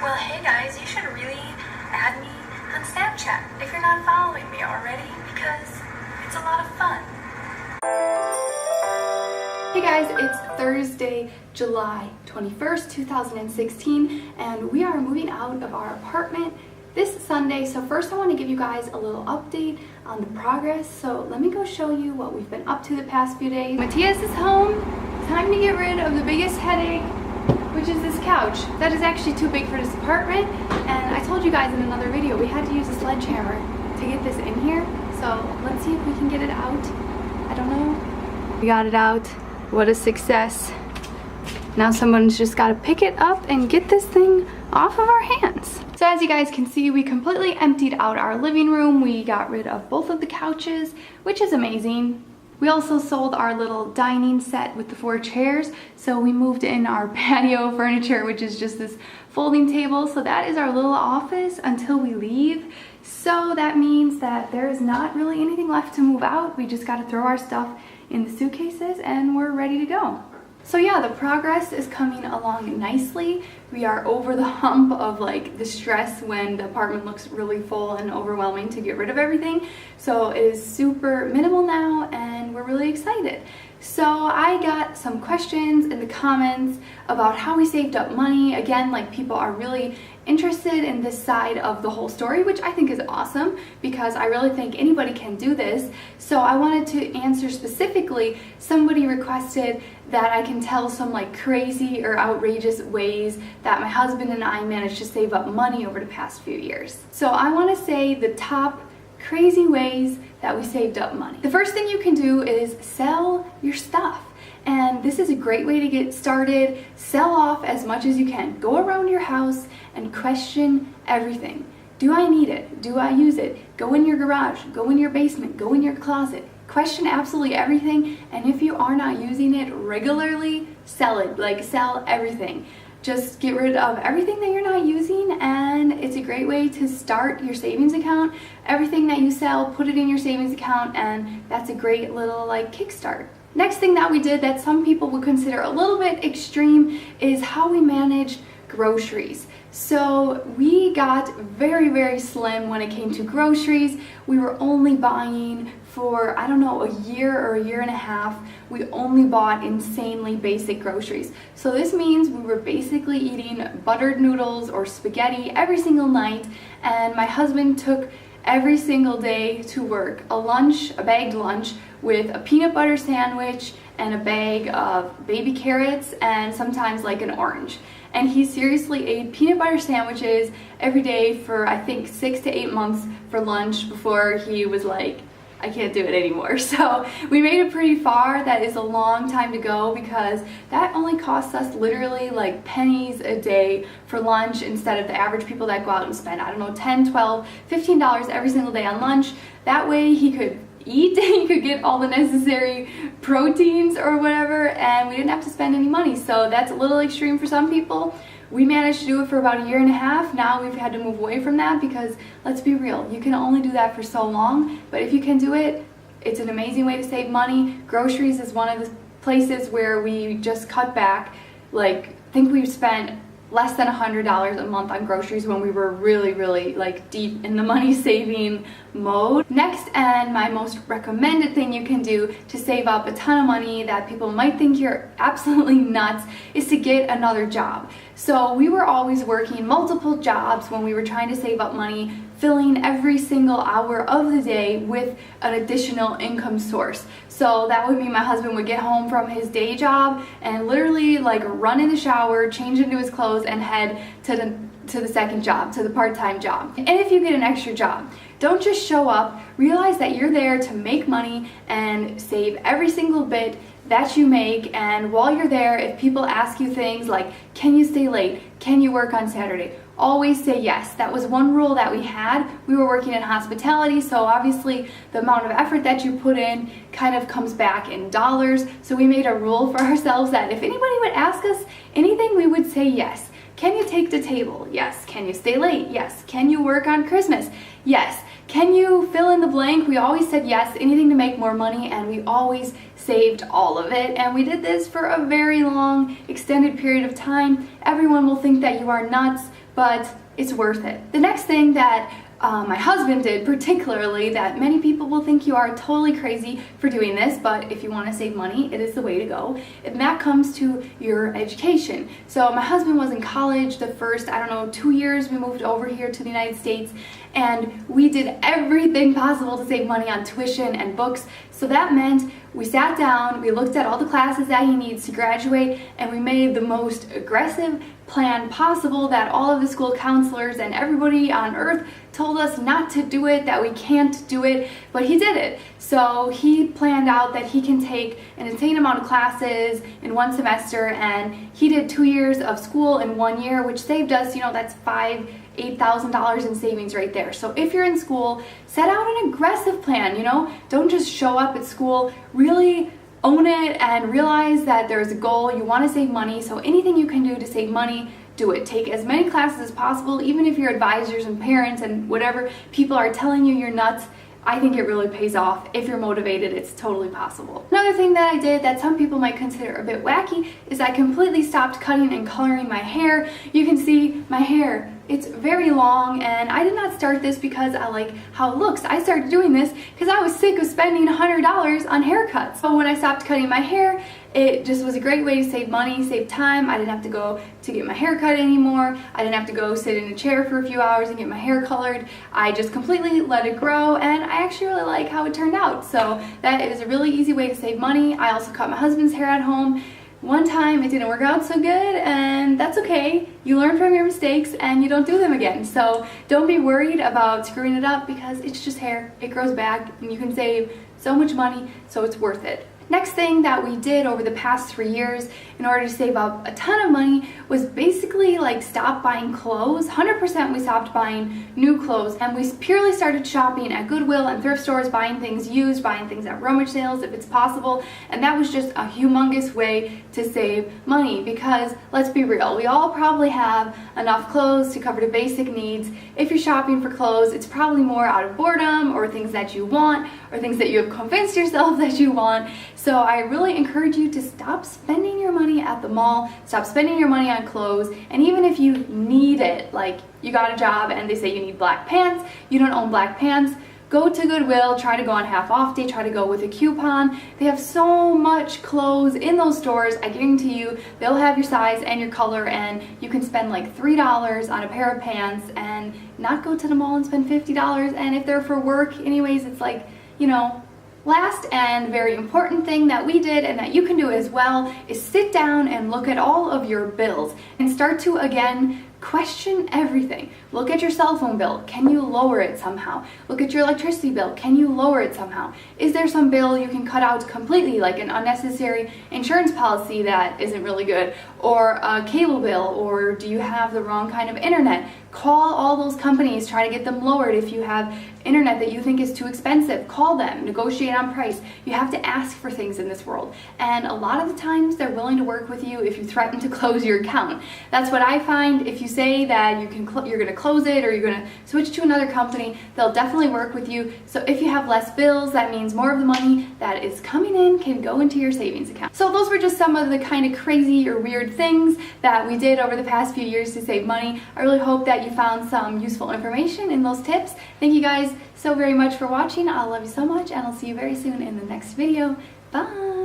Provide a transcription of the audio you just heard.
Well, hey guys, you should really add me on Snapchat if you're not following me already, because it's a lot of fun. Hey guys, it's Thursday, July 21st, 2016, and we are moving out of our apartment this Sunday. So first I want to give you guys a little update on the progress. So let me go show you what we've been up to the past few days. Matthias is home. Time to get rid of the biggest headache, which is this couch. That is actually too big for this apartment, and I told you guys in another video we had to use a sledgehammer to get this in here. So let's see if we can get it out. I don't know. We got it out. What a success. Now someone's just got to pick it up and get this thing off of our hands. So as you guys can see, we completely emptied out our living room. We got rid of both of the couches, which is amazing. We also sold our little dining set with the 4 chairs. So we moved in our patio furniture, which is just this folding table. So that is our little office until we leave. So that means that there is not really anything left to move out. We just got to throw our stuff in the suitcases and we're ready to go. So yeah, the progress is coming along nicely. We are over the hump of like the stress when the apartment looks really full and overwhelming to get rid of everything. So it is super minimal now and we're really excited. So I got some questions in the comments about how we saved up money. Again, like people are really interested in this side of the whole story, which I think is awesome because I really think anybody can do this. So I wanted to answer specifically, somebody requested that I can tell some like crazy or outrageous ways that my husband and I managed to save up money over the past few years. So I want to say the top crazy ways that we saved up money. The first thing you can do is sell your stuff. And this is a great way to get started. Sell off as much as you can. Go around your house and question everything. Do I need it? Do I use it? Go in your garage, go in your basement, go in your closet. Question absolutely everything, and if you are not using it regularly, sell it. Like, sell everything. Just get rid of everything that you're not using, and it's a great way to start your savings account. Everything that you sell, put it in your savings account, and that's a great little like kickstart. Next thing that we did that some people would consider a little bit extreme is how we managed groceries. So we got very, very slim when it came to groceries. We were only buying for, I don't know, a year or a year and a half. We only bought insanely basic groceries. So this means we were basically eating buttered noodles or spaghetti every single night, and my husband took every single day to work a bagged lunch with a peanut butter sandwich and a bag of baby carrots and sometimes like an orange. And he seriously ate peanut butter sandwiches every day for I think 6 to 8 months for lunch before he was like, I can't do it anymore. So we made it pretty far. That is a long time to go because that only costs us literally like pennies a day for lunch instead of the average people that go out and spend, I don't know, $10, $12, $15 every single day on lunch. That way he could eat, he could get all the necessary proteins or whatever, and we didn't have to spend any money. So that's a little extreme for some people. We managed to do it for about a year and a half. Now we've had to move away from that because, let's be real, you can only do that for so long, but if you can do it, it's an amazing way to save money. Groceries is one of the places where we just cut back. Like, I think we've spent less than $100 a month on groceries when we were really like deep in the money saving mode. Next, and my most recommended thing you can do to save up a ton of money that people might think you're absolutely nuts is to get another job. So we were always working multiple jobs when we were trying to save up money, filling every single hour of the day with an additional income source. So that would mean my husband would get home from his day job and literally like run in the shower, change into his clothes, and head to the second job, to the part-time job. And if you get an extra job, don't just show up. Realize that you're there to make money and save every single bit that you make. And while you're there, if people ask you things like, can you stay late? Can you work on Saturday? Always say yes. That was one rule that we had. We were working in hospitality, so obviously the amount of effort that you put in kind of comes back in dollars. So we made a rule for ourselves that if anybody would ask us anything, we would say yes. Can you take the table? Yes. Can you stay late? Yes. Can you work on Christmas? Yes. Can you fill in the blank? We always said yes, anything to make more money, and we always saved all of it. And we did this for a very long, extended period of time. Everyone will think that you are nuts, but it's worth it. The next thing that my husband did particularly, that many people will think you are totally crazy for doing this, but if you want to save money, it is the way to go, and that comes to your education. So my husband was in college the first, 2 years we moved over here to the United States, and we did everything possible to save money on tuition and books. So that meant we sat down, we looked at all the classes that he needs to graduate, and we made the most aggressive plan possible that all of the school counselors and everybody on earth told us not to do it, that we can't do it, but he did it. So he planned out that he can take an insane amount of classes in one semester, and he did 2 years of school in 1 year, which saved us, that's $8,000 in savings right there. So if you're in school, set out an aggressive plan, don't just show up at school, really own it and realize that there's a goal. You want to save money, so anything you can do to save money, do it. Take as many classes as possible, even if your advisors and parents and whatever people are telling you you're nuts. I think it really pays off. If you're motivated, it's totally possible. Another thing that I did that some people might consider a bit wacky is I completely stopped cutting and coloring my hair. You can see my hair. It's very long, and I did not start this because I like how it looks. I started doing this because I was sick of spending $100 on haircuts. So when I stopped cutting my hair, it just was a great way to save money, save time. I didn't have to go to get my hair cut anymore. I didn't have to go sit in a chair for a few hours and get my hair colored. I just completely let it grow, and I actually really like how it turned out. So that is a really easy way to save money. I also cut my husband's hair at home. One time it didn't work out so good, and that's okay. You learn from your mistakes and you don't do them again. So don't be worried about screwing it up because it's just hair. It grows back and you can save so much money, so it's worth it. Next thing that we did over the past 3 years in order to save up a ton of money was basically stop buying clothes. 100% we stopped buying new clothes, and we purely started shopping at Goodwill and thrift stores, buying things used, buying things at rummage sales if it's possible, and that was just a humongous way to save money because, let's be real, we all probably have enough clothes to cover the basic needs. If you're shopping for clothes, it's probably more out of boredom or things that you want or things that you have convinced yourself that you want. So I really encourage you to stop spending your money at the mall, stop spending your money on clothes, and even if you need it, like you got a job and they say you need black pants, you don't own black pants, go to Goodwill, try to go on half off day, try to go with a coupon. They have so much clothes in those stores. I guarantee you they'll have your size and your color, and you can spend like $3 on a pair of pants and not go to the mall and spend $50. And if they're for work anyways, it's like, last and very important thing that we did and that you can do as well is sit down and look at all of your bills and start to, again, question everything. Look at your cell phone bill. Can you lower it somehow? Look at your electricity bill. Can you lower it somehow? Is there some bill you can cut out completely, like an unnecessary insurance policy that isn't really good, or a cable bill, or do you have the wrong kind of internet? Call all those companies, try to get them lowered. If you have internet that you think is too expensive, call them, negotiate on price. You have to ask for things in this world, and a lot of the times they're willing to work with you if you threaten to close your account. That's what I find. If you say that you're going to close it or you're going to switch to another company, they'll definitely work with you. So if you have less bills, that means more of the money that is coming in can go into your savings account. So those were just some of the kind of crazy or weird things that we did over the past few years to save money. I really hope that you found some useful information in those tips. Thank you guys so very much for watching. I love you so much, and I'll see you very soon in the next video. Bye!